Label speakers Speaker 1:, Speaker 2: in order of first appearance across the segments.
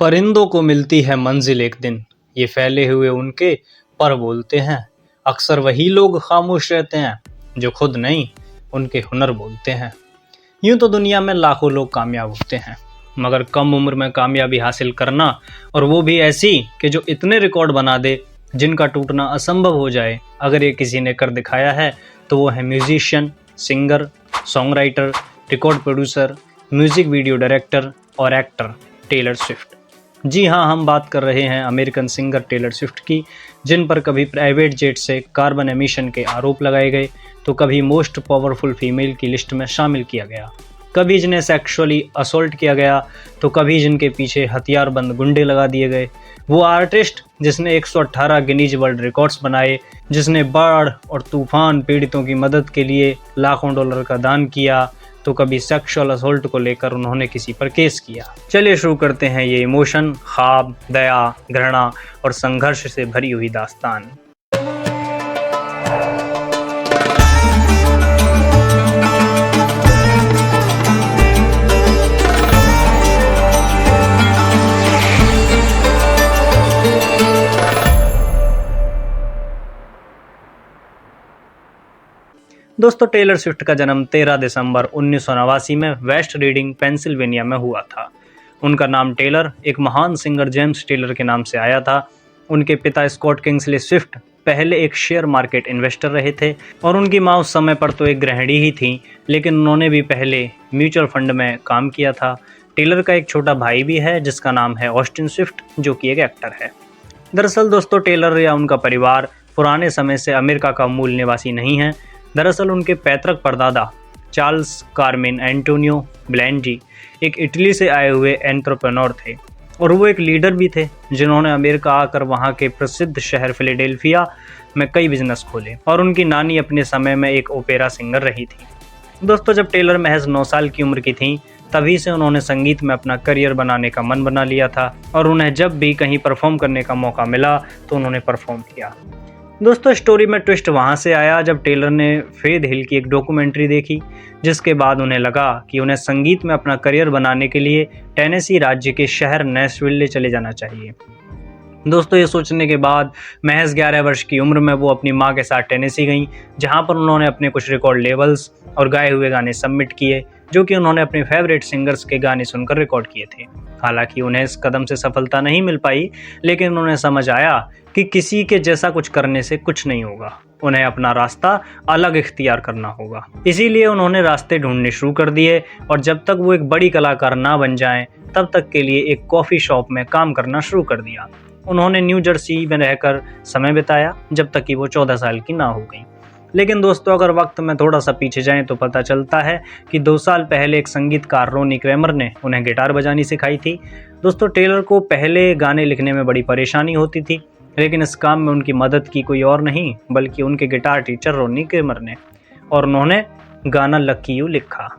Speaker 1: परिंदों को मिलती है मंजिल एक दिन, ये फैले हुए उनके पर बोलते हैं। अक्सर वही लोग खामोश रहते हैं जो खुद नहीं, उनके हुनर बोलते हैं। यूं तो दुनिया में लाखों लोग कामयाब होते हैं, मगर कम उम्र में कामयाबी हासिल करना, और वो भी ऐसी कि जो इतने रिकॉर्ड बना दे जिनका टूटना असंभव हो जाए, अगर ये किसी ने कर दिखाया है तो वो है musician, singer, song writer, record producer, music video director और एक्टर टेलर स्विफ्ट। जी हाँ, हम बात कर रहे हैं अमेरिकन सिंगर टेलर स्विफ्ट की, जिन पर कभी प्राइवेट जेट से कार्बन एमिशन के आरोप लगाए गए, तो कभी मोस्ट पावरफुल फीमेल की लिस्ट में शामिल किया गया, कभी जिन्हें सेक्सुअली असॉल्ट किया गया, तो कभी जिनके पीछे हथियारबंद गुंडे लगा दिए गए। वो आर्टिस्ट जिसने 118 गिनीज वर्ल्ड रिकॉर्ड्स बनाए, जिसने बाढ़ और तूफान पीड़ितों की मदद के लिए लाखों डॉलर का दान किया, तो कभी सेक्सुअल असॉल्ट को लेकर उन्होंने किसी पर केस किया। चलिए शुरू करते हैं ये इमोशन, ख्वाब, दया, घृणा और संघर्ष से भरी हुई दास्तान। दोस्तों, टेलर स्विफ्ट का जन्म 13 दिसंबर 1989 में वेस्ट रीडिंग, पेंसिल्वेनिया में हुआ था। उनका नाम टेलर एक महान सिंगर जेम्स टेलर के नाम से आया था। उनके पिता स्कॉट किंग्सले स्विफ्ट पहले एक शेयर मार्केट इन्वेस्टर रहे थे, और उनकी माँ उस समय पर तो एक गृहिणी ही थी, लेकिन उन्होंने भी पहले म्यूचुअल फंड में काम किया था। टेलर का एक छोटा भाई भी है जिसका नाम है ऑस्टिन स्विफ्ट, जो कि एक एक्टर है। दरअसल दोस्तों, टेलर या उनका परिवार पुराने समय से अमेरिका का मूल निवासी नहीं है। दरअसल उनके पैतृक परदादा चार्ल्स कार्मिन एंटोनियो ब्लैंडी एक इटली से आए हुए एंटरप्रेन्योर थे, और वो एक लीडर भी थे जिन्होंने अमेरिका आकर वहाँ के प्रसिद्ध शहर फिलाडेल्फिया में कई बिजनेस खोले, और उनकी नानी अपने समय में एक ओपेरा सिंगर रही थी। दोस्तों, जब टेलर महज 9 साल की उम्र की थी, तभी से उन्होंने संगीत में अपना करियर बनाने का मन बना लिया था, और उन्हें जब भी कहीं परफॉर्म करने का मौका मिला तो उन्होंने परफॉर्म किया। दोस्तों, स्टोरी में ट्विस्ट वहाँ से आया जब टेलर ने फेथ हिल की एक डॉक्यूमेंट्री देखी, जिसके बाद उन्हें लगा कि उन्हें संगीत में अपना करियर बनाने के लिए टेनेसी राज्य के शहर नैशविल चले जाना चाहिए। दोस्तों, ये सोचने के बाद महज 11 वर्ष की उम्र में वो अपनी माँ के साथ टेनेसी गईं, जहाँ पर उन्होंने अपने कुछ रिकॉर्ड लेवल्स और गाए हुए गाने सबमिट किए, जो कि उन्होंने अपने फेवरेट सिंगर्स के गाने सुनकर रिकॉर्ड किए थे। हालांकि उन्हें इस कदम से सफलता नहीं मिल पाई, लेकिन उन्हें समझ आया कि किसी के जैसा कुछ करने से कुछ नहीं होगा, उन्हें अपना रास्ता अलग इख्तियार करना होगा। इसीलिए उन्होंने रास्ते ढूंढने शुरू कर दिए, और जब तक वो एक बड़ी कलाकार ना बन जाएं, तब तक के लिए एक कॉफ़ी शॉप में काम करना शुरू कर दिया। उन्होंने न्यू जर्सी में रहकर समय बिताया जब तक कि वो 14 साल की ना हो गई। लेकिन दोस्तों, अगर वक्त में थोड़ा सा पीछे जाएं तो पता चलता है कि 2 साल पहले एक संगीतकार रोनी क्रेमर ने उन्हें गिटार बजानी सिखाई थी। दोस्तों, टेलर को पहले गाने लिखने में बड़ी परेशानी होती थी, लेकिन इस काम में उनकी मदद की कोई और नहीं बल्कि उनके गिटार टीचर रोनी क्रेमर ने, और उन्होंने गाना लकी यू लिखा।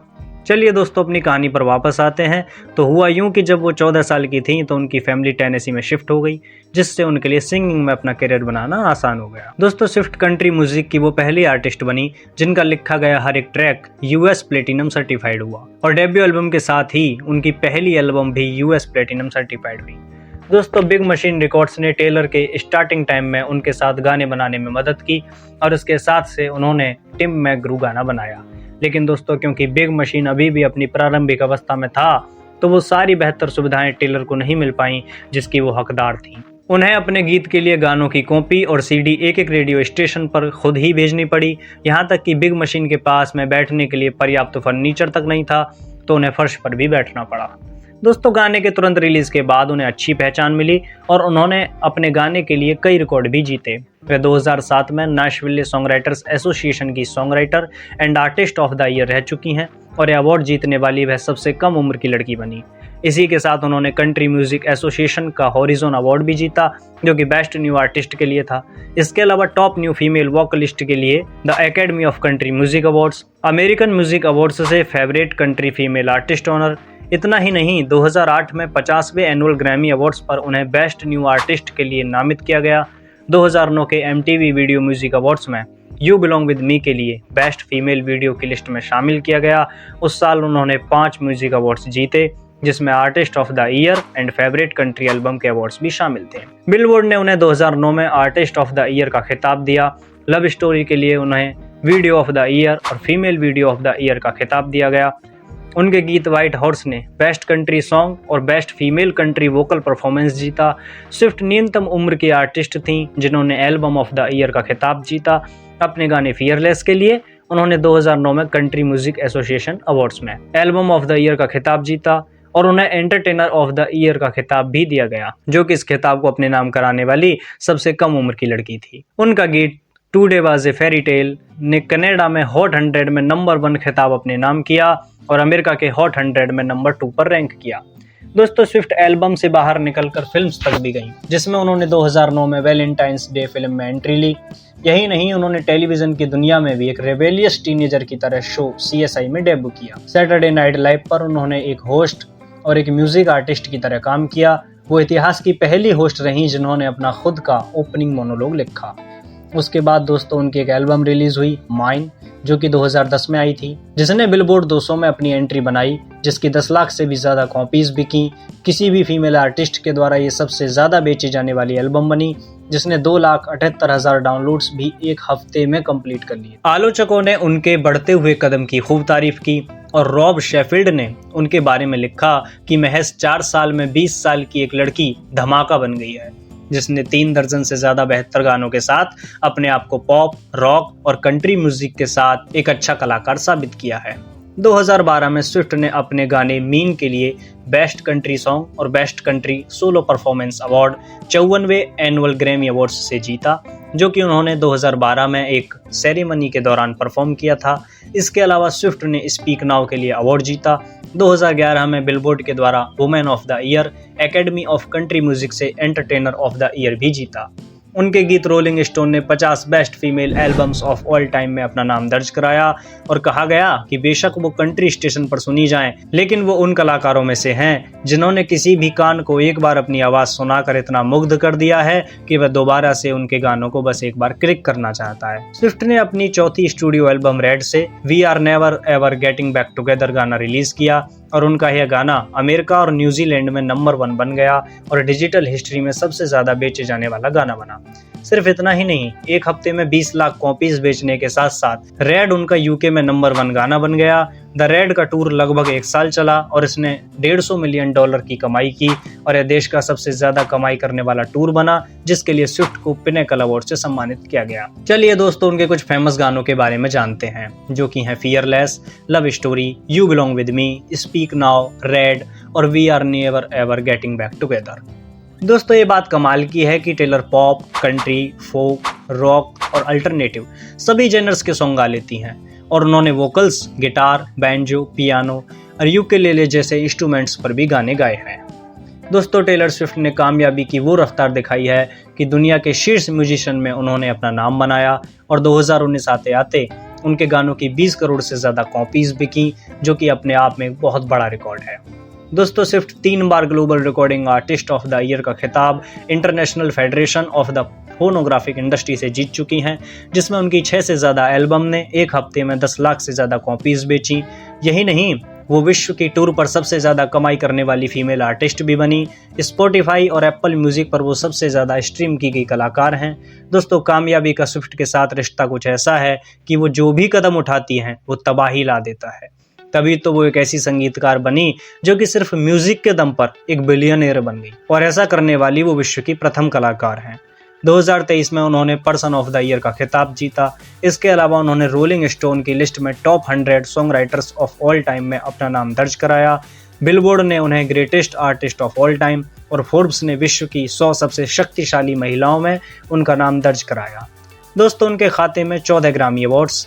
Speaker 1: चलिए दोस्तों, अपनी कहानी पर वापस आते हैं। तो हुआ यूं कि जब वो 14 साल की थी तो उनकी फैमिली टेनेसी में शिफ्ट हो गई, जिससे उनके लिए सिंगिंग में अपना करियर बनाना आसान हो गया। दोस्तों, स्विफ्ट कंट्री म्यूजिक की वो पहली आर्टिस्ट बनी जिनका लिखा गया हर एक ट्रैक यूएस प्लेटिनम सर्टिफाइड हुआ, और डेब्यू एल्बम के साथ ही उनकी पहली एल्बम भी यूएस प्लेटिनम सर्टिफाइड हुई। दोस्तों, बिग मशीन रिकॉर्ड्स ने टेलर के स्टार्टिंग टाइम में उनके साथ गाने बनाने में मदद की, और इसके साथ से उन्होंने टिम मैकग्रू गाना बनाया। लेकिन दोस्तों, क्योंकि बिग मशीन अभी भी अपनी प्रारंभिक अवस्था में था, तो वो सारी बेहतर सुविधाएं टेलर को नहीं मिल पाईं जिसकी वो हकदार थी। उन्हें अपने गीत के लिए गानों की कॉपी और सीडी एक रेडियो स्टेशन पर खुद ही भेजनी पड़ी, यहाँ तक कि बिग मशीन के पास में बैठने के लिए पर्याप्त फर्नीचर तक नहीं था, तो उन्हें फर्श पर भी बैठना पड़ा। दोस्तों, गाने के तुरंत रिलीज के बाद उन्हें अच्छी पहचान मिली, और उन्होंने अपने गाने के लिए कई रिकॉर्ड भी जीते। वे 2007 में नैशविल सॉन्ग राइटर्स एसोसिएशन की song writer and artist of the year रह चुकी हैं, और यह अवार्ड जीतने वाली वह सबसे कम उम्र की लड़की बनी। इसी के साथ उन्होंने कंट्री म्यूजिक एसोसिएशन का हॉरिजॉन अवार्ड भी जीता, जो कि बेस्ट न्यू आर्टिस्ट के लिए था। इसके अलावा टॉप न्यू फीमेल वोकलिस्ट के लिए the academy of country music awards, American music awards से favourite country female artist honour. इतना ही नहीं, 2008 में 50वें एनुअल ग्रैमी अवार्ड्स पर उन्हें बेस्ट न्यू आर्टिस्ट के लिए नामित किया गया। 2009 के MTV वीडियो म्यूजिक अवार्ड्स में यू बिलोंग विद मी के लिए बेस्ट फीमेल वीडियो की लिस्ट में शामिल किया गया। उस साल उन्होंने 5 म्यूजिक अवार्ड्स जीते, जिसमें artist of the year and favourite country album के अवार्ड्स भी शामिल थे। बिलबोर्ड ने उन्हें 2009 में आर्टिस्ट ऑफ द ईयर का खिताब दिया। लव स्टोरी के लिए उन्हें वीडियो ऑफ द ईयर और female video of the year का खिताब दिया गया। उनके गीत व्हाइट हॉर्स ने बेस्ट कंट्री सॉन्ग और best female country vocal performance जीता। स्विफ्ट न्यूनतम उम्र की आर्टिस्ट थीं जिन्होंने एल्बम ऑफ द ईयर का खिताब जीता। अपने गाने फियरलेस के लिए उन्होंने 2009 में कंट्री म्यूजिक एसोसिएशन अवार्ड्स में एल्बम ऑफ द ईयर का खिताब जीता और उन्हें एंटरटेनर ऑफ द ईयर का खिताब भी दिया गया, जो कि इस खिताब को अपने नाम कराने वाली सबसे कम उम्र की लड़की थी। उनका गीत today was a fairy tale ने कनाडा में हॉट 100 में नंबर 1 खिताब अपने नाम किया और अमेरिका के हॉट 100 में नंबर 2 पर रैंक किया। दोस्तों, स्विफ्ट एल्बम से बाहर निकलकर फिल्म्स तक भी गईं, जिसमें उन्होंने 2009 में वैलेंटाइंस डे फिल्म में एंट्री ली। यही नहीं, उन्होंने टेलीविजन की दुनिया में भी एक रेबेलियस टीनेजर की तरह शो CSI में डेब्यू किया। सैटरडे नाइट लाइव पर उन्होंने एक होस्ट और एक म्यूजिक आर्टिस्ट की तरह काम किया। वो इतिहास की पहली होस्ट रहीं जिन्होंने अपना खुद का ओपनिंग मोनोलॉग लिखा। उसके बाद दोस्तों उनकी एक एल्बम रिलीज हुई माइन, जो कि 2010 में आई थी, जिसने बिलबोर्ड 200 में अपनी एंट्री बनाई, जिसकी 10 लाख से भी ज्यादा कॉपीज बिकी। किसी भी फीमेल आर्टिस्ट के द्वारा ये सबसे ज्यादा बेची जाने वाली एल्बम बनी, जिसने 2,78,000 डाउनलोड्स भी एक हफ्ते में कंप्लीट कर लिए। आलोचकों ने उनके बढ़ते हुए कदम की खूब तारीफ की और रॉब शेफिल्ड ने उनके बारे में लिखा कि महज 4 साल में 20 साल की एक लड़की धमाका बन गई है, जिसने 3 दर्जन से ज्यादा बेहतर गानों के साथ अपने आप को पॉप, रॉक और कंट्री म्यूजिक के साथ एक अच्छा कलाकार साबित किया है। 2012 में स्विफ्ट ने अपने गाने मीन के लिए बेस्ट कंट्री सॉन्ग और best country solo performance award 54वें एनुअल ग्रैमी अवार्ड्स से जीता, जो कि उन्होंने 2012 में एक सेरेमनी के दौरान परफॉर्म किया था। इसके अलावा स्विफ्ट ने स्पीक नाउ के लिए अवार्ड जीता। 2011 में बिलबोर्ड के द्वारा women of the year, academy of country music से एंटरटेनर ऑफ द ईयर भी जीता। उनके गीत रोलिंग स्टोन ने 50 best female albums of all time में अपना नाम दर्ज कराया और कहा गया कि बेशक वो कंट्री स्टेशन पर सुनी जाएं, लेकिन वो उन कलाकारों में से हैं जिन्होंने किसी भी कान को एक बार अपनी आवाज सुनाकर इतना मुग्ध कर दिया है कि वह दोबारा से उनके गानों को बस एक बार क्लिक करना चाहता है। स्विफ्ट ने अपनी चौथी स्टूडियो एल्बम रेड से we are never ever getting back together गाना रिलीज किया और उनका यह गाना अमेरिका और न्यूजीलैंड में नंबर 1 बन गया और डिजिटल हिस्ट्री में सबसे ज्यादा बेचे जाने वाला गाना बना। सिर्फ इतना ही नहीं, एक हफ्ते में 20 लाख कॉपीज बेचने के साथ साथ रेड उनका यूके में नंबर 1 गाना बन गया। द रेड का टूर लगभग 1 साल चला और इसने $150 मिलियन की कमाई की और यह देश का सबसे ज्यादा कमाई करने वाला टूर बना, जिसके लिए स्विफ्ट को पिनेकल अवार्ड से सम्मानित किया गया। चलिए दोस्तों, उनके कुछ फेमस गानों के बारे में जानते हैं, जो कि हैं Fearless, Love Story, You Belong With Me, Speak Now, Red और We are never ever getting back Together. दोस्तों, ये बात कमाल की है कि Taylor pop, country, folk, rock और अल्टरनेटिव सभी जेनर्स के सॉन्ग गा लेती हैं और उन्होंने वोकल्स, गिटार, बैंजो, पियानो और यूकेलेले जैसे इंस्ट्रूमेंट्स पर भी गाने गाए हैं। दोस्तों, टेलर स्विफ्ट ने कामयाबी की वो रफ्तार दिखाई है कि दुनिया के शीर्ष म्यूजिशियन में उन्होंने अपना नाम बनाया और 2019 आते आते उनके गानों की 20 करोड़ से ज़्यादा कॉपीज बिकी, जो कि अपने आप में एक बहुत बड़ा रिकॉर्ड है। दोस्तों, Swift 3 bar global recording artist of the year का खिताब international federation of the phonographic industry से जीत चुकी हैं, जिसमें उनकी 6 से ज़्यादा एल्बम ने एक हफ्ते में 10 लाख से ज़्यादा कॉपीज बेची। यही नहीं, वो विश्व की टूर पर सबसे ज़्यादा कमाई करने वाली फीमेल आर्टिस्ट भी बनी। स्पॉटिफाई और एप्पल म्यूजिक पर वो सबसे ज़्यादा स्ट्रीम की गई कलाकार हैं। दोस्तों, कामयाबी का स्विफ्ट के साथ रिश्ता कुछ ऐसा है कि वो जो भी कदम उठाती हैं वो तबाही ला देता है। तभी तो वो एक ऐसी संगीतकार बनी जो कि सिर्फ म्यूजिक के दम पर एक बिलियनियर बन गई और ऐसा करने वाली वो विश्व की प्रथम कलाकार हैं। 2023 में उन्होंने पर्सन ऑफ द ईयर का खिताब जीता। इसके अलावा उन्होंने रोलिंग स्टोन की लिस्ट में top 100 song writers of all time में अपना नाम दर्ज कराया। बिलबोर्ड ने उन्हें greatest artist of all time और फोर्ब्स ने विश्व की 100 सबसे शक्तिशाली महिलाओं में उनका नाम दर्ज कराया। दोस्तों, उनके खाते में 14 ग्रामी अवार्ड्स,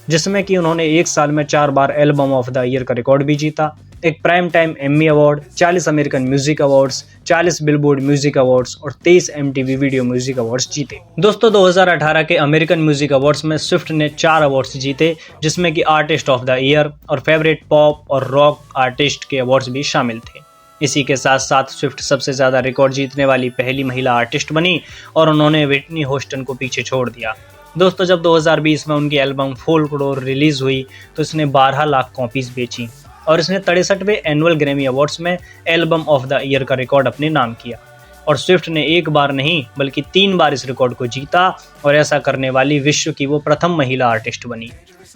Speaker 1: जिसमें कि उन्होंने एक साल में 4 बार एल्बम ऑफ द ईयर का रिकॉर्ड भी जीता, एक prime time Emmy award, 40 American music awards, 40 Billboard music awards और 23 MTV वीडियो म्यूजिक अवार्ड्स जीते। दोस्तों, 2018 के अमेरिकन म्यूजिक अवार्ड्स में स्विफ्ट ने 4 अवार्ड्स जीते, जिसमें कि आर्टिस्ट ऑफ द ईयर और फेवरेट पॉप और रॉक आर्टिस्ट के अवार्ड्स भी शामिल थे। इसी के साथ साथ स्विफ्ट सबसे ज़्यादा रिकॉर्ड जीतने वाली पहली महिला आर्टिस्ट बनी और उन्होंने व्हिटनी ह्यूस्टन को पीछे छोड़ दिया। दोस्तों, जब 2020 में उनकी एल्बम फोल्कलोर रिलीज हुई तो इसने 12 लाख कॉपीज बेची। और इसने 63वें एनुअल ग्रैमी अवार्ड्स में एल्बम ऑफ द ईयर का रिकॉर्ड अपने नाम किया। और स्विफ्ट ने एक बार नहीं बल्कि 3 बार इस रिकॉर्ड को जीता और ऐसा करने वाली विश्व की वो प्रथम महिला आर्टिस्ट बनी।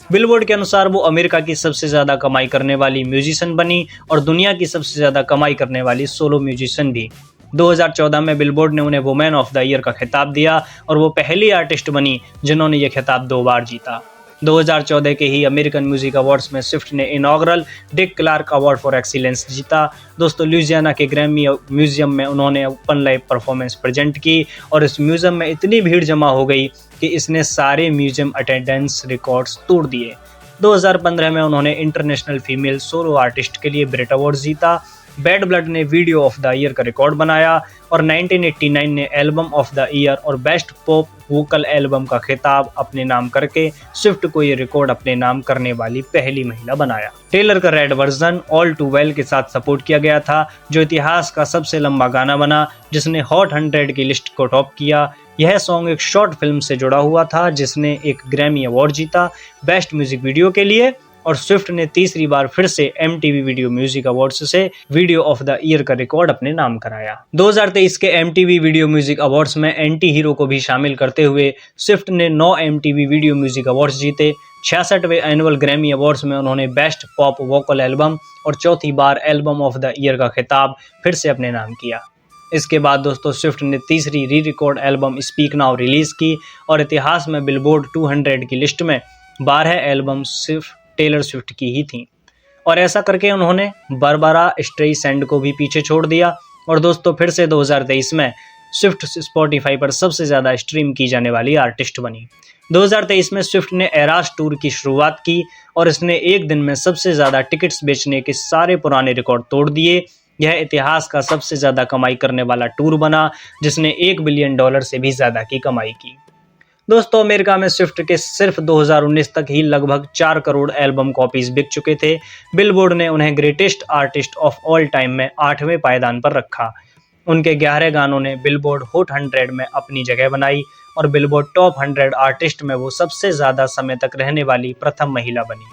Speaker 1: बिलबोर्ड के अनुसार वो अमेरिका की सबसे ज़्यादा कमाई करने वाली म्यूजिशियन बनी और दुनिया की सबसे ज़्यादा कमाई करने वाली सोलो म्यूजिशियन भी। 2014 में बिलबोर्ड ने उन्हें वुमेन ऑफ द ईयर का खिताब दिया और वो पहली आर्टिस्ट बनी जिन्होंने ये खिताब 2 बार जीता। 2014 के ही अमेरिकन म्यूजिक अवार्ड्स में स्विफ्ट ने inaugural Dick Clark award for excellence जीता। दोस्तों लुइसियाना के ग्रैमी म्यूजियम में उन्होंने ओपन लाइव परफॉर्मेंस प्रेजेंट की और इस म्यूजियम में इतनी भीड़ जमा हो गई कि इसने सारे म्यूजियम अटेंडेंस रिकॉर्ड्स तोड़ दिए। 2015 में उन्होंने इंटरनेशनल फीमेल सोलो आर्टिस्ट के लिए ब्रेट अवार्ड जीता। बैड ब्लड ने वीडियो ऑफ द ईयर का रिकॉर्ड बनाया और 1989 ने एल्बम ऑफ द ईयर और बेस्ट पॉप वोकल एल्बम का खिताब अपने नाम करके स्विफ्ट को ये रिकॉर्ड अपने नाम करने वाली पहली महिला बनाया। टेलर का Red version all to well के साथ सपोर्ट किया गया था, जो इतिहास का सबसे लंबा गाना बना, जिसने हॉट 100 की लिस्ट को टॉप किया। यह सॉन्ग एक शॉर्ट फिल्म से जुड़ा हुआ था जिसने एक ग्रैमी अवार्ड जीता बेस्ट म्यूजिक वीडियो के लिए। और स्विफ्ट ने तीसरी बार फिर से MTV वीडियो म्यूजिक अवार्ड्स से वीडियो ऑफ द ईयर का रिकॉर्ड अपने नाम कराया। 2023 के MTV वीडियो म्यूजिक अवार्ड्स में एंटी हीरो को भी शामिल करते हुए स्विफ्ट ने 9 MTV वीडियो म्यूजिक अवार्ड्स जीते। 66वें एनुअल ग्रैमी अवार्ड्स में उन्होंने बेस्ट पॉप वोकल एल्बम और चौथी बार एल्बम ऑफ द ईयर का खिताब फिर से अपने नाम किया। इसके बाद दोस्तों स्विफ्ट ने तीसरी री record album speak now release की और इतिहास में बिलबोर्ड 200 की लिस्ट में 12 एल्बम सिर्फ टेलर स्विफ्ट की ही थी। और ऐसा करके उन्होंने बारबरा स्ट्रेइसैंड को भी पीछे छोड़ दिया। और दोस्तों फिर से 2023 में स्विफ्ट स्पॉटिफाई पर सबसे ज़्यादा स्ट्रीम की जाने वाली आर्टिस्ट बनी। 2023 में स्विफ्ट ने एरास टूर की शुरुआत की और इसने एक दिन में सबसे ज़्यादा टिकट्स बेचने के सारे पुराने रिकॉर्ड तोड़ दिए। यह इतिहास का सबसे ज़्यादा कमाई करने वाला टूर बना जिसने $1 बिलियन से भी ज़्यादा की कमाई की। दोस्तों अमेरिका में स्विफ्ट के सिर्फ 2019 तक ही लगभग 4 करोड़ एल्बम कॉपीज बिक चुके थे। बिलबोर्ड ने उन्हें greatest artist of all time में 8वें पायदान पर रखा। उनके 11 गानों ने बिलबोर्ड हॉट 100 में अपनी जगह बनाई और बिलबोर्ड टॉप 100 आर्टिस्ट में वो सबसे ज़्यादा समय तक रहने वाली प्रथम महिला बनी,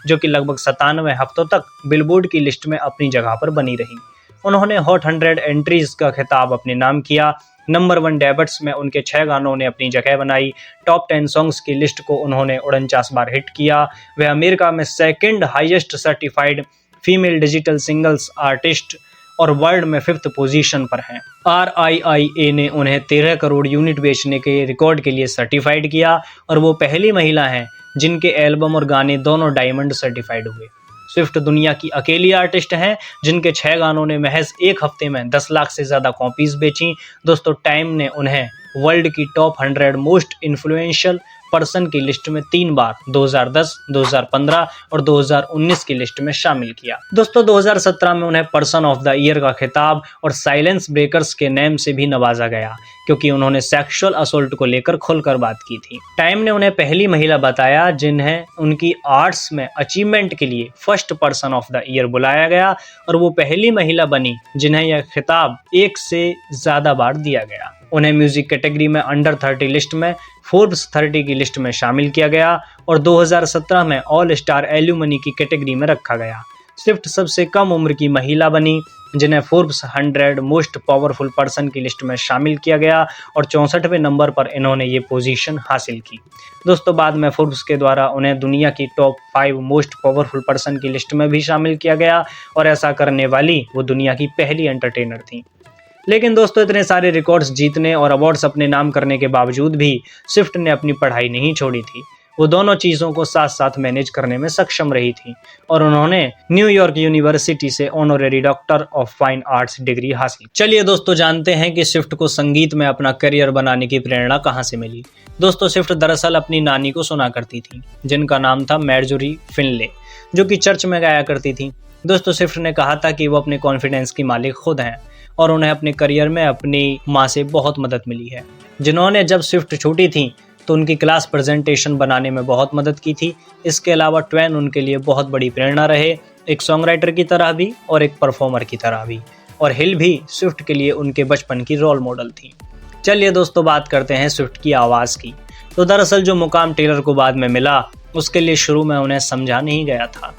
Speaker 1: जो कि लगभग 97 हफ्तों तक बिलबोर्ड की लिस्ट में अपनी जगह पर बनी रही। उन्होंने हॉट 100 एंट्रीज का खिताब अपने नाम किया। नंबर 1 डेबट्स में उनके 6 गानों ने अपनी जगह बनाई। टॉप 10 सॉन्ग्स की लिस्ट को उन्होंने 49 बार हिट किया। वह अमेरिका में second highest certified female digital singles artist और वर्ल्ड में 5th पोजीशन पर हैं। RIIA ने उन्हें 13 करोड़ यूनिट बेचने के रिकॉर्ड के लिए सर्टिफाइड किया और वो पहली महिला हैं जिनके एल्बम और गाने दोनों डायमंड सर्टिफाइड हुए। स्विफ्ट दुनिया की अकेली आर्टिस्ट हैं जिनके 6 गानों ने महज एक हफ्ते में 10 लाख से ज़्यादा कॉपीज बेची। दोस्तों टाइम ने उन्हें वर्ल्ड की टॉप 100 मोस्ट इन्फ्लुएंशियल पर्सन की लिस्ट में 3 बार 2010, 2015 और 2019 की लिस्ट में शामिल किया। दोस्तों 2017 में उन्हें पर्सन ऑफ द ईयर का खिताब और साइलेंस ब्रेकर्स के नेम से भी नवाजा गया क्योंकि उन्होंने सेक्सुअल असोल्ट को लेकर खुलकर बात की थी। टाइम ने उन्हें पहली महिला बताया जिन्हें उनकी आर्ट्स में अचीवमेंट के लिए first person of the year बुलाया गया और वो पहली महिला बनी जिन्हें यह खिताब 1 से ज़्यादा बार दिया गया। उन्हें म्यूजिक कैटेगरी में अंडर 30 लिस्ट में फोर्ब्स 30 की लिस्ट में शामिल किया गया और 2017 में ऑल स्टार एल्यूमनी की कैटेगरी में रखा गया। स्विफ्ट सबसे कम उम्र की महिला बनी जिन्हें फोर्ब्स 100 मोस्ट पावरफुल पर्सन की लिस्ट में शामिल किया गया और 64वें नंबर पर इन्होंने ये पोजीशन हासिल की। दोस्तों बाद में फोर्ब्स के द्वारा उन्हें दुनिया की टॉप 5 मोस्ट पावरफुल पर्सन की लिस्ट में भी शामिल किया गया और ऐसा करने वाली वो दुनिया की पहली एंटरटेनर थी। लेकिन दोस्तों इतने सारे रिकॉर्ड्स जीतने और अवार्ड्स अपने नाम करने के बावजूद भी स्विफ्ट ने अपनी पढ़ाई नहीं छोड़ी थी। वो दोनों चीज़ों को साथ साथ मैनेज करने में सक्षम रही थी और उन्होंने न्यूयॉर्क यूनिवर्सिटी से honorary doctor of fine arts degree हासिल। चलिए दोस्तों जानते हैं कि स्विफ्ट को संगीत में अपना करियर बनाने की प्रेरणा कहाँ से मिली। दोस्तों स्विफ्ट दरअसल अपनी नानी को सुना करती थी जिनका नाम था मैर्जोरी फिनले, जो कि चर्च में गाया करती थी। दोस्तों स्विफ्ट ने कहा था कि वो अपने कॉन्फिडेंस की मालिक खुद हैं और उन्हें अपने करियर में अपनी माँ से बहुत मदद मिली है, जिन्होंने जब स्विफ्ट छोटी थी तो उनकी क्लास प्रेजेंटेशन बनाने में बहुत मदद की थी। इसके अलावा ट्वेन उनके लिए बहुत बड़ी प्रेरणा रहे, एक सॉन्ग राइटर की तरह भी और एक परफॉर्मर की तरह भी। और हिल भी स्विफ्ट के लिए उनके बचपन की रोल मॉडल थी। चलिए दोस्तों बात करते हैं स्विफ्ट की आवाज़ की। तो दरअसल जो मुकाम टेलर को बाद में मिला उसके लिए शुरू में उन्हें समझा नहीं गया था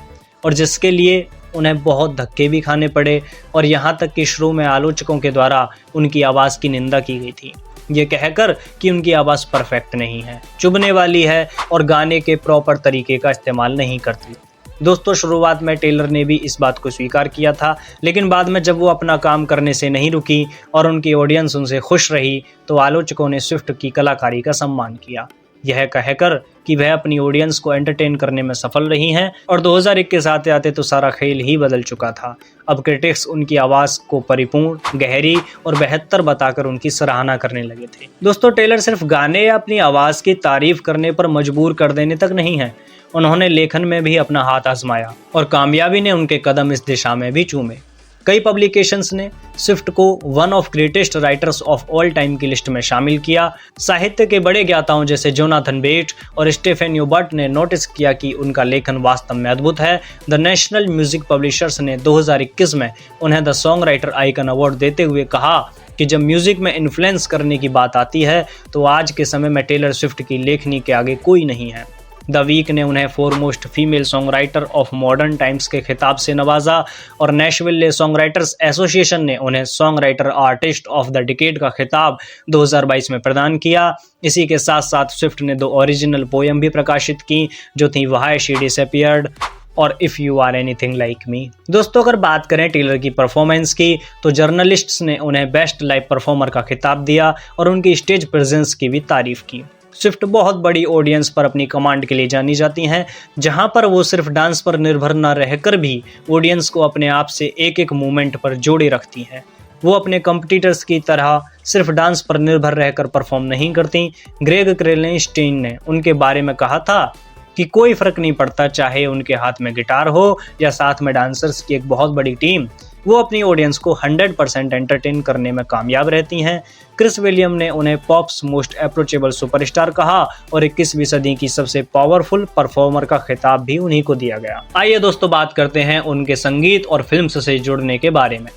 Speaker 1: और जिसके लिए उन्हें बहुत धक्के भी खाने पड़े और यहाँ तक कि शुरू में आलोचकों के द्वारा उनकी आवाज़ की निंदा की गई थी, ये कहकर कि उनकी आवाज़ परफेक्ट नहीं है, चुभने वाली है और गाने के प्रॉपर तरीके का इस्तेमाल नहीं करती। दोस्तों, शुरुआत में टेलर ने भी इस बात को स्वीकार किया था, लेकिन बाद में जब वो अपना काम करने से नहीं रुकी और उनकी ऑडियंस उनसे खुश रही तो आलोचकों ने स्विफ्ट की कलाकारी का सम्मान किया, यह कहकर कि वह अपनी ऑडियंस को एंटरटेन करने में सफल रही हैं। और 2021 आते आते तो सारा खेल ही बदल चुका था। अब क्रिटिक्स उनकी आवाज़ को परिपूर्ण, गहरी और बेहतर बताकर उनकी सराहना करने लगे थे। दोस्तों, टेलर सिर्फ गाने या अपनी आवाज़ की तारीफ करने पर मजबूर कर देने तक नहीं है, उन्होंने लेखन में भी अपना हाथ आजमाया और कामयाबी ने उनके कदम इस दिशा में भी चूमे। कई पब्लिकेशंस ने स्विफ्ट को one of greatest writers of all time की लिस्ट में शामिल किया। साहित्य के बड़े ज्ञाताओं जैसे जोनाथन बेट और स्टेफन यूबर्ट ने नोटिस किया कि उनका लेखन वास्तव में अद्भुत है। द नेशनल म्यूजिक पब्लिशर्स ने 2021 में उन्हें the song writer icon award देते हुए कहा कि जब म्यूजिक में इन्फ्लुएंस करने की बात आती है तो आज के समय में टेलर स्विफ्ट की लेखनी के आगे कोई नहीं है। द वीक ने उन्हें foremost female song writer of modern times के खिताब से नवाजा और नेशविले सॉन्ग राइटर्स एसोसिएशन ने उन्हें song writer artist of the decade का खिताब 2022 में प्रदान किया। इसी के साथ साथ स्विफ्ट ने 2 ओरिजिनल पोएम भी प्रकाशित की, जो थी व्हाई शी डिसअपीयर्ड और if you are anything like me. दोस्तों, अगर बात करें टेलर की परफॉर्मेंस की तो जर्नलिस्ट्स ने उन्हें बेस्ट लाइव परफॉर्मर का खिताब दिया और उनकी स्टेज प्रेजेंस की भी तारीफ की। स्विफ्ट बहुत बड़ी ऑडियंस पर अपनी कमांड के लिए जानी जाती हैं, जहां पर वो सिर्फ डांस पर निर्भर न रहकर भी ऑडियंस को अपने आप से एक एक मूवमेंट पर जोड़े रखती हैं। वो अपने कंपटीटर्स की तरह सिर्फ डांस पर निर्भर रहकर परफॉर्म नहीं करती। ग्रेग क्रेलेनस्टीन ने उनके बारे में कहा था कि कोई फर्क नहीं पड़ता, चाहे उनके हाथ में गिटार हो या साथ में डांसर्स की एक बहुत बड़ी टीम, वो अपनी ऑडियंस को 100% एंटरटेन करने में कामयाब रहती हैं। क्रिस विलियम ने उन्हें पॉप्स मोस्ट अप्रोचेबल सुपरस्टार कहा और 21वीं सदी की सबसे पावरफुल परफॉर्मर का खिताब भी उन्हीं को दिया गया। आइए दोस्तों, बात करते हैं उनके संगीत और फिल्म्स से जुड़ने के बारे में।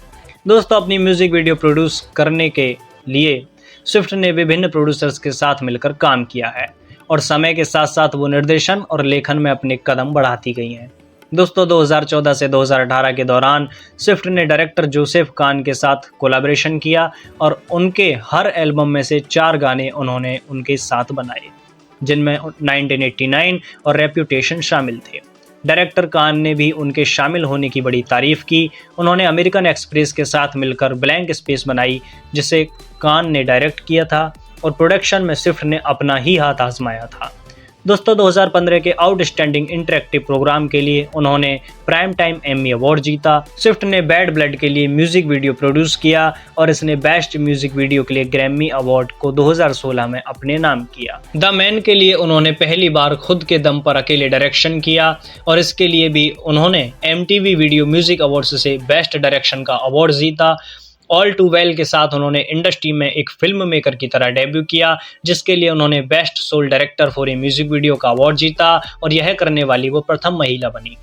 Speaker 1: दोस्तों, अपनी म्यूजिक वीडियो प्रोड्यूस करने के लिए स्विफ्ट ने विभिन्न प्रोड्यूसर्स के साथ मिलकर काम किया है और समय के साथ साथ वो निर्देशन और लेखन में अपने कदम बढ़ाती गई हैं। दोस्तों, 2014 से 2018 के दौरान स्विफ्ट ने डायरेक्टर जोसेफ कान के साथ कोलैबोरेशन किया और उनके हर एल्बम में से 4 गाने उन्होंने उनके साथ बनाए, जिनमें 1989 और रेप्यूटेशन शामिल थे। डायरेक्टर कान ने भी उनके शामिल होने की बड़ी तारीफ की। उन्होंने अमेरिकन एक्सप्रेस के साथ मिलकर ब्लैंक स्पेस बनाई, जिसे कान ने डायरेक्ट किया था और प्रोडक्शन में स्विफ्ट ने अपना ही हाथ आजमाया था। दोस्तों, 2015 के आउटस्टैंडिंग इंटरेक्टिव प्रोग्राम के लिए उन्होंने प्राइम टाइम एमी अवार्ड जीता। स्विफ्ट ने बैड ब्लड के लिए म्यूजिक वीडियो प्रोड्यूस किया और इसने बेस्ट म्यूजिक वीडियो के लिए ग्रैमी अवार्ड को 2016 में अपने नाम किया। द मैन के लिए उन्होंने पहली बार खुद के दम पर अकेले डायरेक्शन किया और इसके लिए भी उन्होंने MTV वीडियो म्यूजिक अवार्ड्स से बेस्ट डायरेक्शन का अवार्ड जीता। ऑल टू वेल के साथ उन्होंने इंडस्ट्री में एक फिल्म मेकर की तरह डेब्यू किया, जिसके लिए उन्होंने best soul director for a music video का अवार्ड जीता और यह करने वाली वो प्रथम महिला बनी।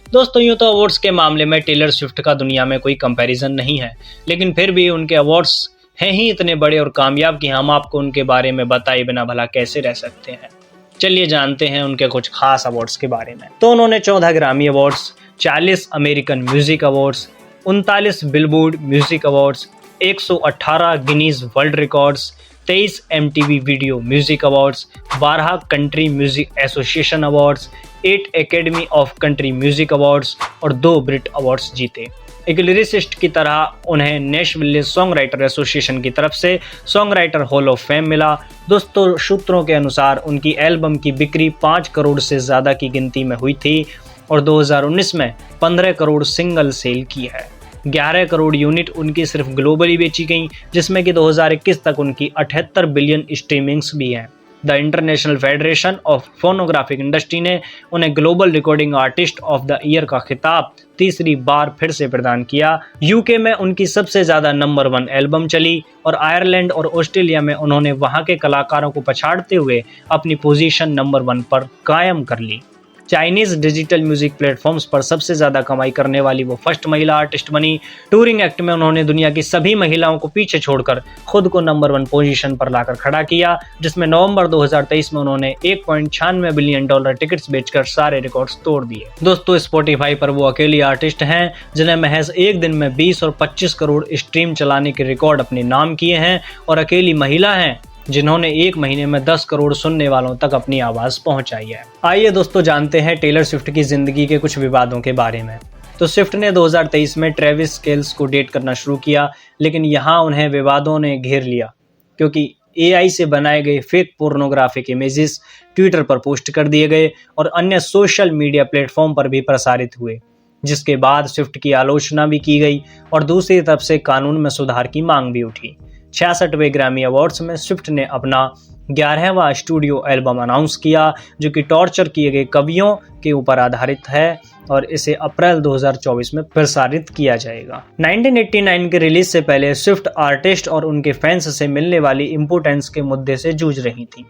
Speaker 1: दोस्तों, यूँ तो अवार्ड्स के मामले में टेलर स्विफ्ट का दुनिया में कोई कंपैरिजन नहीं है, लेकिन फिर भी उनके अवार्ड्स हैं ही इतने बड़े और कामयाब कि हम आपको उनके बारे में बताए बिना भला कैसे रह सकते हैं। चलिए जानते हैं उनके कुछ खास अवार्ड्स के बारे में। तो उन्होंने 14 ग्रामी awards, 40 American music awards, 39 billboard music awards, 118 Guinness world records, 23 MTV video music awards, 12 country music association awards, 8 academy of country music awards और 2 ब्रिट अवार्ड्स जीते। एक लिरिसिस्ट की तरह उन्हें नेशविले सॉन्ग राइटर एसोसिएशन की तरफ से song writer hall of fame मिला। दोस्तों, सूत्रों के अनुसार उनकी एल्बम की बिक्री 5 करोड़ से ज़्यादा की गिनती में हुई थी और 2019 में 15 करोड़ सिंगल सेल की है। 11 करोड़ यूनिट उनकी सिर्फ ग्लोबली बेची गई, जिसमें कि 2021 तक उनकी 78 बिलियन स्ट्रीमिंग्स भी हैं। The international federation of phonographic industry ने उन्हें global recording artist of the year का खिताब तीसरी बार फिर से प्रदान किया। यूके में उनकी सबसे ज़्यादा नंबर 1 एल्बम चली और आयरलैंड और ऑस्ट्रेलिया में उन्होंने वहाँ के कलाकारों को पछाड़ते हुए अपनी पोजीशन नंबर 1 पर कायम कर ली। चाइनीज डिजिटल म्यूजिक प्लेटफॉर्म्स पर सबसे ज्यादा कमाई करने वाली वो फर्स्ट महिला आर्टिस्ट बनी। टूरिंग एक्ट में उन्होंने दुनिया की सभी महिलाओं को पीछे छोड़कर खुद को नंबर 1 पोजीशन पर लाकर खड़ा किया, जिसमें नवंबर 2023 में उन्होंने $1.96 बिलियन टिकट्स बेचकर सारे रिकॉर्ड्स तोड़ दिए। दोस्तों, स्पॉटिफाई पर वो अकेली आर्टिस्ट हैं जिन्हें महज एक दिन में 20 और 25 करोड़ स्ट्रीम चलाने के रिकॉर्ड अपने नाम किए हैं, और अकेली महिला हैं जिन्होंने एक महीने में 10 करोड़ सुनने वालों तक अपनी आवाज पहुंचाई है। आइए दोस्तों, जानते हैं टेलर स्विफ्ट की जिंदगी के कुछ विवादों के बारे में। तो स्विफ्ट ने 2023 में ट्रेविस केल्स को डेट करना शुरू किया, लेकिन यहाँ उन्हें विवादों ने घेर लिया क्योंकि AI से बनाए गए फेक पोर्नोग्राफिक इमेजेस ट्विटर पर पोस्ट कर दिए गए और अन्य सोशल मीडिया प्लेटफॉर्म पर भी प्रसारित हुए, जिसके बाद स्विफ्ट की आलोचना भी की गई और दूसरी तरफ से कानून में सुधार की मांग भी उठी। 66वें ग्रैमी अवार्ड्स में स्विफ्ट ने अपना 11वां स्टूडियो एल्बम अनाउंस किया, जो कि टॉर्चर किए गए कवियों के ऊपर आधारित है और इसे अप्रैल 2024 में प्रसारित किया जाएगा। 1989 के रिलीज से पहले स्विफ्ट आर्टिस्ट और उनके फैंस से मिलने वाली इम्पोर्टेंस के मुद्दे से जूझ रही थी,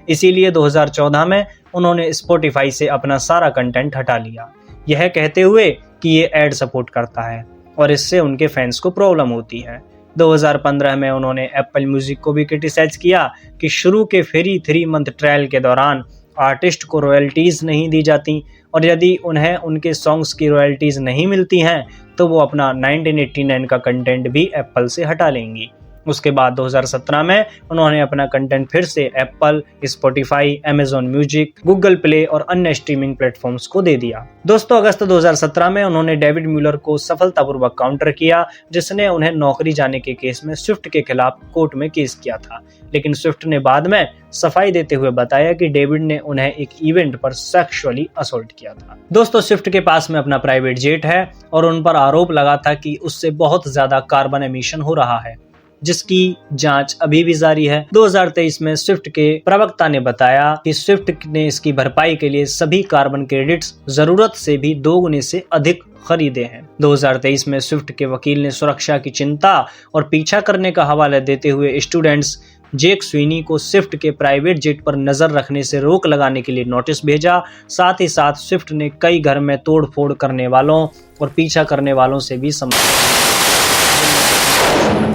Speaker 1: इसीलिए 2014 में उन्होंने स्पॉटिफाई से अपना सारा कंटेंट हटा लिया, यह कहते हुए कि ये एड सपोर्ट करता है और इससे उनके फैंस को प्रॉब्लम होती है। 2015 में उन्होंने एप्पल म्यूजिक को भी क्रिटिसाइज किया कि शुरू के फ्री 3 मंथ ट्रायल के दौरान आर्टिस्ट को रॉयल्टीज नहीं दी जाती और यदि उन्हें उनके सॉन्ग्स की रॉयल्टीज नहीं मिलती हैं तो वो अपना 1989 का कंटेंट भी एप्पल से हटा लेंगी। उसके बाद 2017 में उन्होंने अपना कंटेंट फिर से Apple, Spotify, Amazon music, Google play और अन्य स्ट्रीमिंग प्लेटफॉर्म्स को दे दिया। दोस्तों, अगस्त 2017 में उन्होंने डेविड म्यूलर को सफलतापूर्वक काउंटर किया, जिसने उन्हें नौकरी जाने के केस में स्विफ्ट के खिलाफ कोर्ट में केस किया था, लेकिन स्विफ्ट ने बाद में सफाई देते हुए बताया कि डेविड ने उन्हें एक इवेंट पर सेक्सुअली असॉल्ट किया था। दोस्तों, स्विफ्ट के पास में अपना प्राइवेट जेट है और उन पर आरोप लगा था कि उससे बहुत ज्यादा कार्बन एमिशन हो रहा है, जिसकी जांच अभी भी जारी है। 2023 में स्विफ्ट के प्रवक्ता ने बताया कि स्विफ्ट ने इसकी भरपाई के लिए सभी कार्बन क्रेडिट्स जरूरत से भी 2 गुने से अधिक खरीदे हैं। 2023 में स्विफ्ट के वकील ने सुरक्षा की चिंता और पीछा करने का हवाला देते हुए स्टूडेंट्स जेक स्वीनी को स्विफ्ट के प्राइवेट जेट पर नजर रखने से रोक लगाने के लिए नोटिस भेजा। साथ ही साथ स्विफ्ट ने कई घर में तोड़फोड़ करने वालों और पीछा करने वालों से भी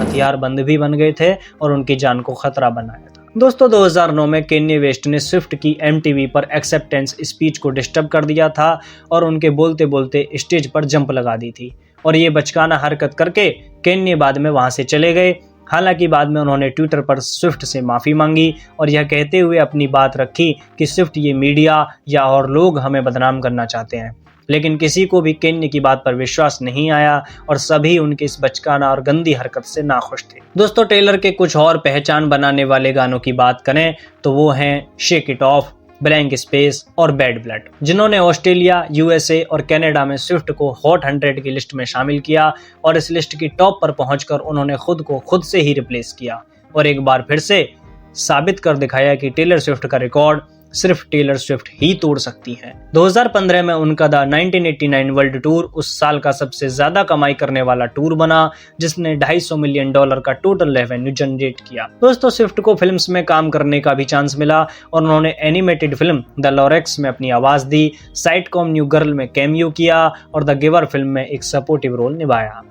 Speaker 1: हथियार बंद भी बन गए थे और उनकी जान को खतरा बनाया था। दोस्तों, 2009 में केन्ये वेस्ट ने स्विफ्ट की MTV पर एक्सेप्टेंस स्पीच को डिस्टर्ब कर दिया था और उनके बोलते बोलते स्टेज पर जंप लगा दी थी और ये बचकाना हरकत करके केन्ये बाद में वहां से चले गए। हालांकि बाद में उन्होंने ट्विटर पर स्विफ्ट से माफी मांगी और यह कहते हुए अपनी बात रखी कि स्विफ्ट ये मीडिया या और लोग हमें बदनाम करना चाहते हैं, लेकिन किसी को भी केन्ये की बात पर विश्वास नहीं आया और सभी उनके इस बचकाना और गंदी हरकत से नाखुश थे। दोस्तों, टेलर के कुछ और पहचान बनाने वाले गानों की बात करें तो वो हैं shake it of, blank space और बैड ब्लड, जिन्होंने ऑस्ट्रेलिया, USA और कनाडा में स्विफ्ट को हॉट 100 की लिस्ट में शामिल किया और इस लिस्ट की टॉप पर पहुंचकर उन्होंने खुद को खुद से ही रिप्लेस किया और एक बार फिर से साबित कर दिखाया कि टेलर स्विफ्ट का रिकॉर्ड सिर्फ टेलर स्विफ्ट ही तोड़ सकती हैं। 2015 में उनका द 1989 वर्ल्ड टूर उस साल का सबसे ज्यादा कमाई करने वाला टूर बना, जिसने $250 मिलियन का टोटल रेवेन्यू जनरेट किया। दोस्तों, स्विफ्ट को फिल्म्स में काम करने का भी चांस मिला और उन्होंने एनिमेटेड फिल्म द लॉरेक्स में अपनी आवाज दी, साइटकॉम न्यू गर्ल में कैमियो किया और द गिवर फिल्म में एक सपोर्टिव रोल निभाया।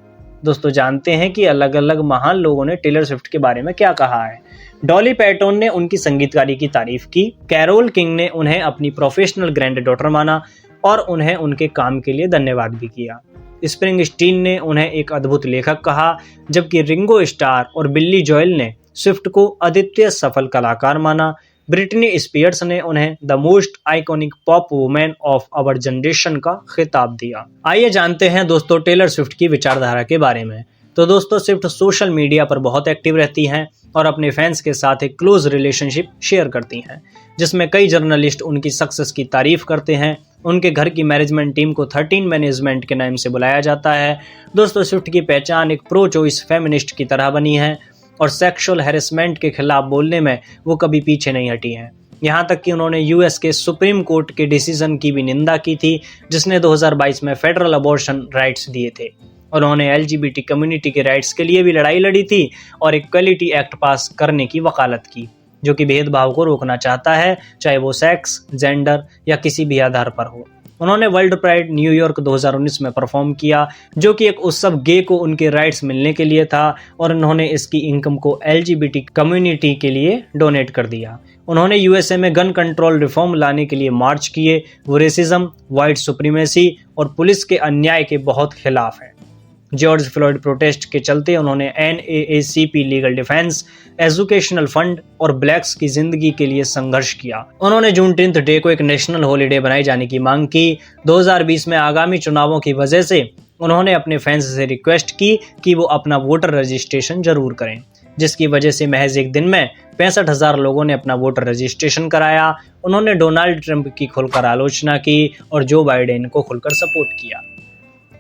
Speaker 1: दोस्तों, जानते हैं कि अलग अलग महान लोगों ने टेलर स्विफ्ट के बारे में क्या कहा है। डॉली पैटोन ने उनकी संगीतकारी की तारीफ की, कैरोल किंग ने उन्हें अपनी प्रोफेशनल ग्रैंड डॉटर माना और उन्हें उनके काम के लिए धन्यवाद भी किया। स्प्रिंगस्टीन ने उन्हें एक अद्भुत लेखक कहा, जबकि रिंगो स्टार और बिली जॉयल ने स्विफ्ट को अद्वितीय सफल कलाकार माना। ब्रिटनी स्पीयर्स ने उन्हें the most iconic pop women of our generation का खिताब दिया। आइए जानते हैं दोस्तों टेलर स्विफ्ट की विचारधारा के बारे में। तो दोस्तों, स्विफ्ट सोशल मीडिया पर बहुत एक्टिव रहती हैं और अपने फैंस के साथ एक क्लोज रिलेशनशिप शेयर करती हैं, जिसमें कई जर्नलिस्ट उनकी सक्सेस की तारीफ करते हैं। उनके घर की मैनेजमेंट टीम को 13 मैनेजमेंट के नाम से बुलाया जाता है। दोस्तों, स्विफ्ट की पहचान एक प्रो चॉइस फेमिनिस्ट की तरह बनी है और सेक्सुअल हैरेसमेंट के खिलाफ बोलने में वो कभी पीछे नहीं हटी हैं। यहाँ तक कि उन्होंने US के सुप्रीम कोर्ट के डिसीजन की भी निंदा की थी, जिसने 2022 में फेडरल अबॉर्शन राइट्स दिए थे। उन्होंने LGBT कम्युनिटी के राइट्स के लिए भी लड़ाई लड़ी थी और इक्वलिटी एक्ट पास करने की वकालत की। जो कि भेदभाव को रोकना चाहता है, चाहे वो सेक्स, जेंडर या किसी भी आधार पर हो। उन्होंने वर्ल्ड प्राइड न्यूयॉर्क 2019 में परफॉर्म किया, जो कि एक उत्सव गे को उनके राइट्स मिलने के लिए था, और उन्होंने इसकी इनकम को LGBT कम्युनिटी के लिए डोनेट कर दिया। उन्होंने यूएसए में गन कंट्रोल रिफॉर्म लाने के लिए मार्च किए। वो रेसिज्म, वाइट सुप्रीमेसी और पुलिस के अन्याय के बहुत खिलाफ है। जॉर्ज फ्लॉयड प्रोटेस्ट के चलते उन्होंने NAACP legal defence, educational fund और ब्लैक्स की जिंदगी के लिए संघर्ष किया। उन्होंने जूनटीन्थ डे को एक नेशनल हॉलिडे बनाए जाने की मांग की। 2020 में आगामी चुनावों की वजह से उन्होंने अपने फैंस से रिक्वेस्ट की कि वो अपना वोटर रजिस्ट्रेशन जरूर करें, जिसकी वजह से महज एक दिन में 65,000 लोगों ने अपना वोटर रजिस्ट्रेशन कराया। उन्होंने डोनाल्ड ट्रंप की खुलकर आलोचना की और जो बाइडेन को खुलकर सपोर्ट किया।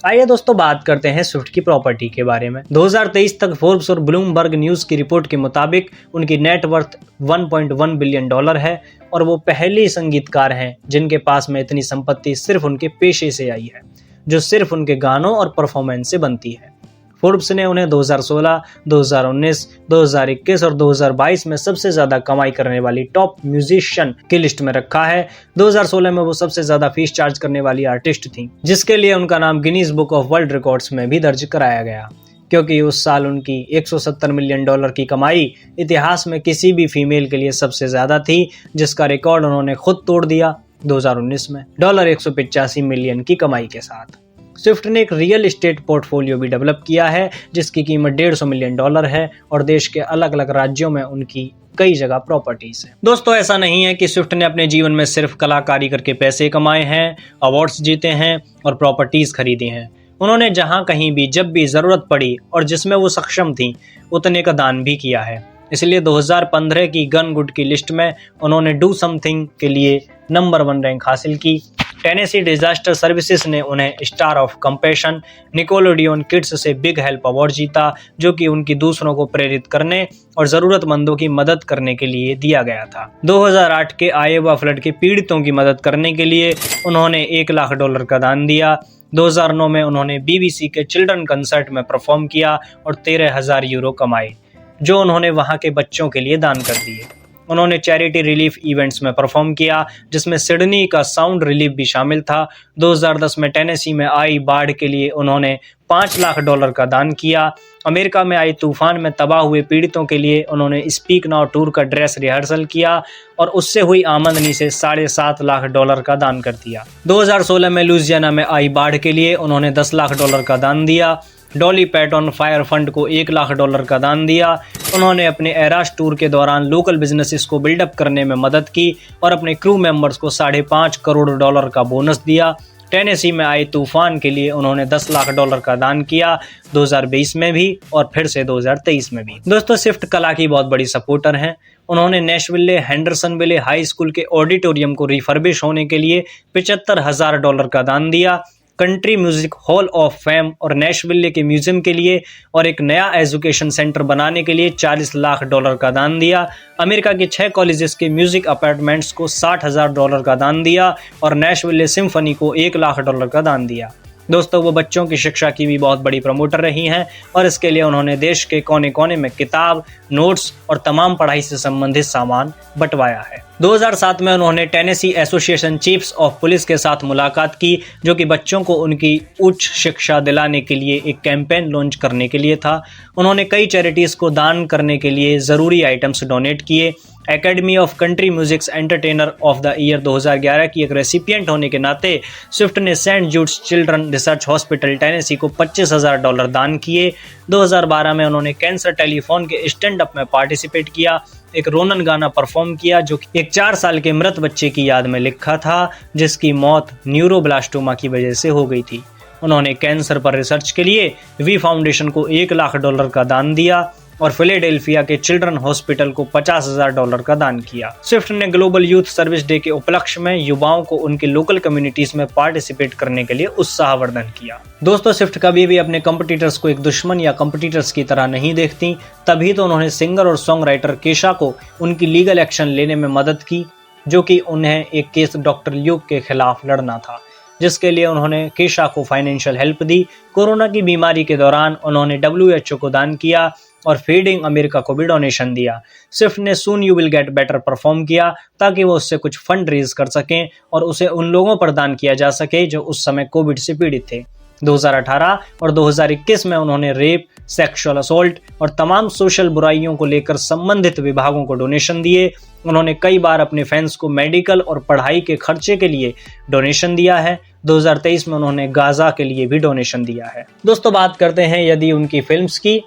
Speaker 1: आइए दोस्तों बात करते हैं स्विफ्ट की प्रॉपर्टी के बारे में। 2023 तक फोर्ब्स और ब्लूमबर्ग न्यूज की रिपोर्ट के मुताबिक उनकी नेटवर्थ $1.1 बिलियन है और वो पहली संगीतकार हैं जिनके पास में इतनी संपत्ति सिर्फ उनके पेशे से आई है, जो सिर्फ उनके गानों और परफॉर्मेंस से बनती है। फोर्ब्स ने उन्हें 2016, 2019, 2021 और 2022 में सबसे ज्यादा कमाई करने वाली टॉप म्यूजिशियन की लिस्ट में रखा है। 2016 में वो सबसे ज्यादा फीस चार्ज करने वाली आर्टिस्ट थी, जिसके लिए उनका नाम Guinness book of world records में भी दर्ज कराया गया, क्योंकि उस साल उनकी $170 मिलियन की कमाई इतिहास में किसी भी फीमेल के लिए सबसे ज्यादा थी, जिसका रिकॉर्ड उन्होंने खुद तोड़ दिया 2019 में $185 मिलियन की कमाई के साथ। स्विफ्ट ने एक रियल एस्टेट पोर्टफोलियो भी डेवलप किया है, जिसकी कीमत $150 मिलियन है और देश के अलग अलग राज्यों में उनकी कई जगह प्रॉपर्टीज है। दोस्तों, ऐसा नहीं है कि स्विफ्ट ने अपने जीवन में सिर्फ कलाकारी करके पैसे कमाए हैं, अवार्ड्स जीते हैं और प्रॉपर्टीज खरीदी हैं। उन्होंने जहां कहीं भी जब भी जरूरत पड़ी और जिसमें वो सक्षम थी उतने का दान भी किया है। इसलिए 2015 की गन गुड की लिस्ट में उन्होंने डू समथिंग के लिए नंबर 1 रैंक हासिल की। टेनेसी डिजास्टर सर्विसेज ने उन्हें star of compassion, Nickelodeon kids से बिग हेल्प अवार्ड जीता, जो कि उनकी दूसरों को प्रेरित करने और जरूरतमंदों की मदद करने के लिए दिया गया था। 2008 के आयोवा फ्लड के पीड़ितों की मदद करने के लिए उन्होंने $1 लाख का दान दिया। 2009 में उन्होंने BBC के चिल्ड्रन कंसर्ट में परफॉर्म किया और €13,000 कमाए, जो उन्होंने वहां के बच्चों के लिए दान कर दिए। उन्होंने चैरिटी रिलीफ इवेंट्स में परफॉर्म किया, जिसमें सिडनी का साउंड रिलीफ भी शामिल था। 2010 में टेनेसी में आई बाढ़ के लिए उन्होंने $5 लाख का दान किया। अमेरिका में आई तूफान में तबाह हुए पीड़ितों के लिए उन्होंने स्पीक नाउ टूर का ड्रेस रिहर्सल किया और उससे हुई आमदनी से $7.5 लाख का दान कर दिया। 2016 में लुइसियाना में आई बाढ़ के लिए उन्होंने $10 लाख का दान दिया। डॉली पैटन फायर फंड को $1 लाख का दान दिया। उन्होंने अपने एरास टूर के दौरान लोकल बिजनेसेस को बिल्डअप करने में मदद की और अपने क्रू मेंबर्स को $5.5 करोड़ का बोनस दिया। टेनेसी में आए तूफान के लिए उन्होंने $10 लाख का दान किया, 2020 में भी और फिर से 2023 में भी। दोस्तों, स्विफ्ट कला की बहुत बड़ी सपोर्टर हैं। उन्होंने नेशविले हेंडरसनविले हाई स्कूल के ऑडिटोरियम को रिफर्बिश होने के लिए $75,000 का दान दिया। Country music hall of fame और नेशविले के म्यूजियम के लिए और एक नया एजुकेशन सेंटर बनाने के लिए $40 लाख का दान दिया। अमेरिका के 6 कॉलेजेस के म्यूजिक अपार्टमेंट्स को $60,000 का दान दिया और नेशविले सिम्फनी को $1 लाख का दान दिया। दोस्तों, वो बच्चों की शिक्षा की भी बहुत बड़ी प्रमोटर रही हैं और इसके लिए उन्होंने देश के कोने कोने में किताब, नोट्स और तमाम पढ़ाई से संबंधित सामान बंटवाया है। 2007 में उन्होंने Tennessee association chiefs of police के साथ मुलाकात की, जो कि बच्चों को उनकी उच्च शिक्षा दिलाने के लिए एक कैंपेन लॉन्च करने के लिए था। उन्होंने कई चैरिटीज़ को दान करने के लिए ज़रूरी आइटम्स डोनेट किए। Academy of Country Music's entertainer of the year 2011 की एक रेसिपिएंट होने के नाते स्विफ्ट ने Saint Jude's children research hospital Tennessee को $25,000 दान किए। 2012 में उन्होंने कैंसर टेलीफोन के स्टैंड अप में पार्टिसिपेट किया, एक रोनन गाना परफॉर्म किया जो एक 4 साल के मृत बच्चे की याद में लिखा था, जिसकी मौत न्यूरोब्लास्टोमा की वजह से हो गई थी। उन्होंने कैंसर पर रिसर्च के लिए वी फाउंडेशन को $1 लाख का दान दिया और फिलाडेल्फिया के चिल्ड्रन हॉस्पिटल को $50,000 का दान किया। स्विफ्ट ने ग्लोबल यूथ सर्विस डे के उपलक्ष्य में युवाओं को उनके लोकल कम्युनिटीज में पार्टिसिपेट करने के लिए उत्साहवर्धन किया। दोस्तों, स्विफ्ट कभी भी अपने कंपटीटर्स को एक दुश्मन या कंपटीटर्स की तरह नहीं देखती, तभी तो उन्होंने सिंगर और सॉन्ग राइटर केशा को उनकी लीगल एक्शन लेने में मदद की, जो कि उन्हें एक केस डॉक्टर ल्यूक के खिलाफ लड़ना था। जिसके लिए उन्होंने केशा को फाइनेंशियल हेल्प दी। कोरोना की बीमारी के दौरान उन्होंने WHO को दान किया और फीडिंग अमेरिका को भी डोनेशन दिया। स्विफ्ट ने soon you will get better perform किया ताकि वो उससे कुछ फंड रेज कर सकें और उसे उन लोगों पर दान किया जा सके जो उस समय कोविड से पीड़ित थे। 2018 और 2021 में उन्होंने रेप, सेक्सुअल असोल्ट और तमाम सोशल बुराइयों को लेकर संबंधित विभागों को डोनेशन दिए। उन्होंने कई बार अपने फैंस को मेडिकल और पढ़ाई के खर्चे के लिए डोनेशन दिया है। 2023 में उन्होंने गाजा के लिए भी डोनेशन दिया है। दोस्तों बात करते हैं यदि उनकी फिल्म्स की,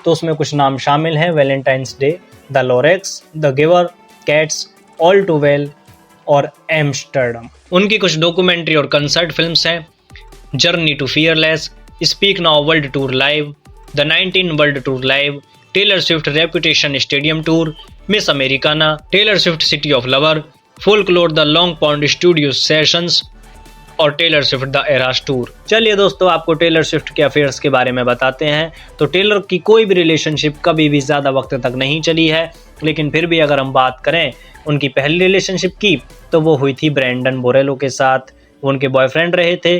Speaker 1: तो उसमें कुछ नाम शामिल हैं: Valentine's Day, The Lorax, The Giver, Cats, All to Well और एम्स्टर्डम। उनकी कुछ डॉक्यूमेंट्री और कंसर्ट फिल्म्स हैं: Journey to Fearless, Speak Now World Tour Live, The 19 World Tour Live, Taylor Swift Reputation Stadium Tour, Miss Americana, Taylor Swift City of Lover, Folklore The Long Pond Studio Sessions और Taylor Swift The Eras Tour. चलिए दोस्तों आपको Taylor Swift के affairs के बारे में बताते हैं। तो टेलर की कोई भी रिलेशनशिप कभी भी ज़्यादा वक्त तक नहीं चली है, लेकिन फिर भी अगर हम बात करें उनकी पहली रिलेशनशिप की तो वो हुई थी ब्रैंडन बोरेलो के साथ। वो उनके बॉयफ्रेंड रहे थे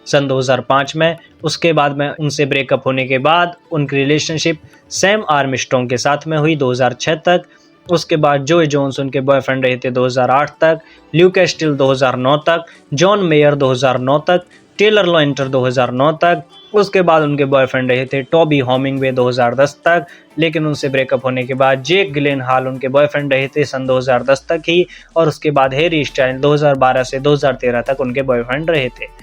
Speaker 1: सन 2005 में। उसके बाद में उनसे ब्रेकअप होने के बाद उनकी रिलेशनशिप सैम आर्मस्ट्रॉन्ग के साथ में हुई 2006 तक। उसके बाद जोए जोन्स उनके बॉयफ्रेंड रहे थे 2008 तक, ल्यूक स्टिल 2009 तक, जॉन मेयर 2009 तक, टेलर लॉइंटर 2009 तक। उसके बाद उनके बॉयफ्रेंड रहे थे टॉबी हॉमिंगवे 2010 तक, लेकिन उनसे ब्रेकअप होने के बाद जेक गिलेनहॉल उनके बॉयफ्रेंड रहे थे सन 2010 तक ही। और उसके बाद हैरी स्टाइल्स 2012 से 2013 तक उनके बॉयफ्रेंड रहे थे।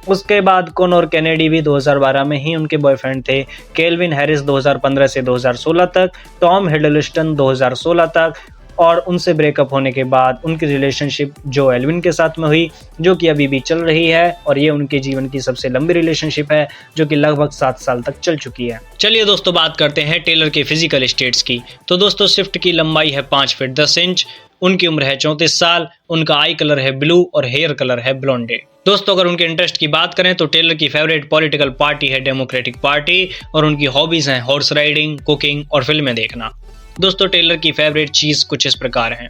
Speaker 1: उसके बाद कॉनोर केनेडी भी 2012 में ही उनके बॉयफ्रेंड थे। केल्विन हैरिस 2015 से 2016 तक, टॉम हिडलस्टन 2016 तक। और उनसे ब्रेकअप होने के बाद उनकी रिलेशनशिप जो एल्विन के साथ में हुई, जो कि अभी भी चल रही है और ये उनके जीवन की सबसे लंबी रिलेशनशिप है, जो कि लगभग 7 साल तक चल चुकी है। चलिए दोस्तों बात करते हैं टेलर के फिजिकल स्टेट्स की। तो दोस्तों स्विफ्ट की लंबाई है 5 फीट 10 इंच, उनकी उम्र है 34 साल, उनका आई कलर है ब्लू और हेयर कलर है ब्लोंडे। दोस्तों अगर उनके इंटरेस्ट की बात करें तो टेलर की फेवरेट पॉलिटिकल पार्टी है डेमोक्रेटिक पार्टी और उनकी हॉबीज हैं हॉर्स राइडिंग, कुकिंग और फिल्में देखना। दोस्तों टेलर की फेवरेट चीज कुछ इस प्रकार हैं।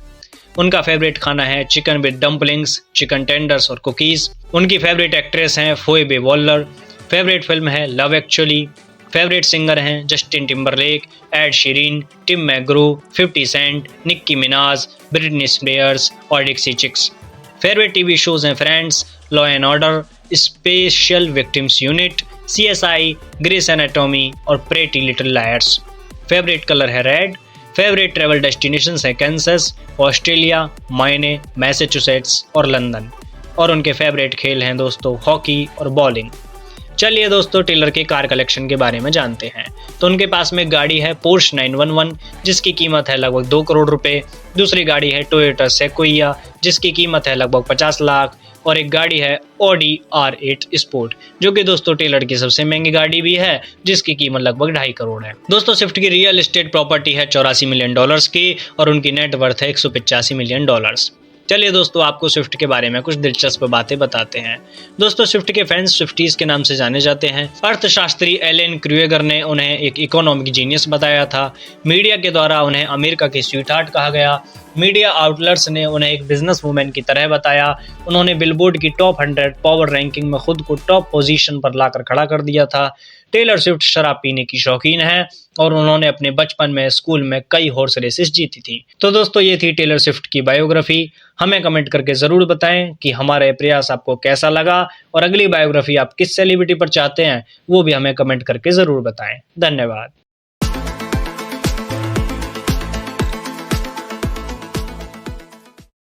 Speaker 1: उनका फेवरेट खाना है chicken with dumplings, chicken tenders और कुकीज। उनकी फेवरेट एक्ट्रेस हैं फोएबे वॉलर। फेवरेट फिल्म है लव एक्चुअली। फेवरेट सिंगर हैं Justin Timberlake, Ed Sheeran, Tim McGraw, 50 Cent, Nicki Minaj, Britney Spears और Dixie Chicks. Favourite TV shows हैं Friends, Law and Order, Special Victims Unit, CSI, Grey's Anatomy और Pretty Little Liars. Favourite colour है red. Favourite travel destinations है Kansas, Australia, Maine, Massachusetts और London. और उनके favourite खेल हैं दोस्तों हॉकी और बॉलिंग। चलिए दोस्तों टेलर के कार कलेक्शन के बारे में जानते हैं। तो उनके पास में गाड़ी है पोर्श 911 जिसकी कीमत है लगभग 2 करोड़ रुपए। दूसरी गाड़ी है टोयोटा सेक्विया जिसकी कीमत है लगभग 50 लाख। और एक गाड़ी है ऑडी R8 स्पोर्ट जो कि दोस्तों टेलर की सबसे महंगी गाड़ी भी है जिसकी कीमत लगभग 2.5 करोड़ है। दोस्तों स्विफ्ट की रियल एस्टेट प्रॉपर्टी है $84 मिलियन की और उनकी नेट वर्थ है $185 मिलियन। चलिए दोस्तों आपको स्विफ्ट के बारे में कुछ दिलचस्प बातें बताते हैं। दोस्तों स्विफ्ट के फैंस स्विफ्टीज के नाम से जाने जाते हैं। अर्थशास्त्री एलन क्रूएगर ने उन्हें एक इकोनॉमिक जीनियस बताया था। मीडिया के द्वारा उन्हें अमेरिका की स्वीटहार्ट कहा गया। मीडिया आउटलेट्स ने उन्हें एक बिजनेस वुमेन की तरह बताया। उन्होंने बिलबोर्ड की टॉप 100 पावर रैंकिंग में खुद को टॉप पोजीशन पर लाकर खड़ा कर दिया था। टेलर स्विफ्ट शराब पीने की शौकीन है और उन्होंने अपने बचपन में स्कूल में कई हॉर्स रेसेस जीती थी। तो दोस्तों ये थी टेलर स्विफ्ट की बायोग्राफी। हमें कमेंट करके जरूर बताएं कि हमारा प्रयास आपको कैसा लगा और अगली बायोग्राफी आप किस सेलिब्रिटी पर चाहते हैं वो भी हमें कमेंट करके जरूर बताएं। धन्यवाद।